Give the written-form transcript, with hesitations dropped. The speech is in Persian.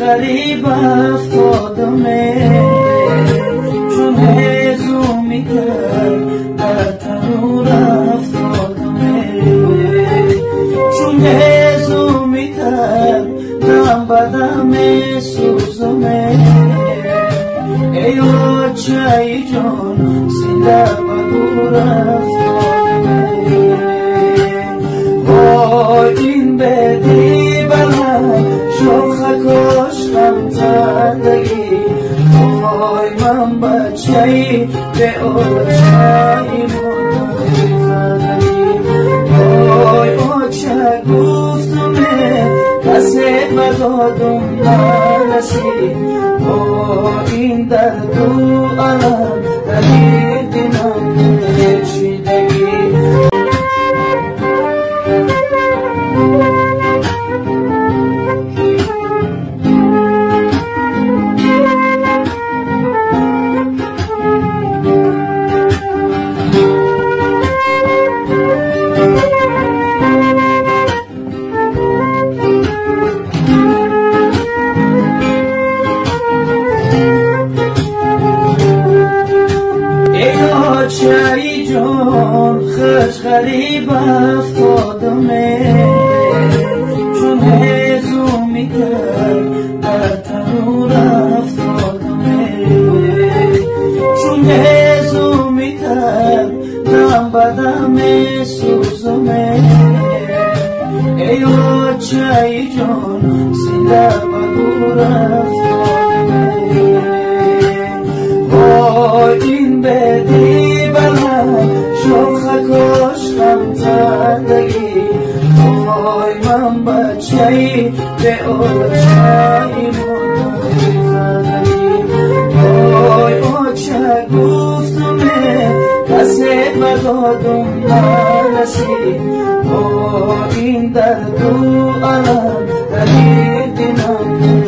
غریب افتادمه چون هزو میکرد در تنور افتادمه چون هزو میکرد دم بدم سوزمه ای آچه جان سیده بدور افتادمه وای این بدی بلند شوخکاش غم زدگی وای من بچه‌ای به آچه‌ای مدتی زدگی وای آچه گفتمه کسی بدادم نرسید وای این درد و علم دلیل دینم کشیدگی آچه جان خش غریب افتادمه چون هزو میکرد در تنور افتادمه چون هزو میکرد دم بدم سوزمه ای آچه جان سیده بدور افتادمه وای این بدی شوخکاش غم زدگی وای من بچه‌ای به آچه‌ای مدتی زدگی وای آچه گفتمه کسی بدادم نرسید وای این درد و علم دلیل دینم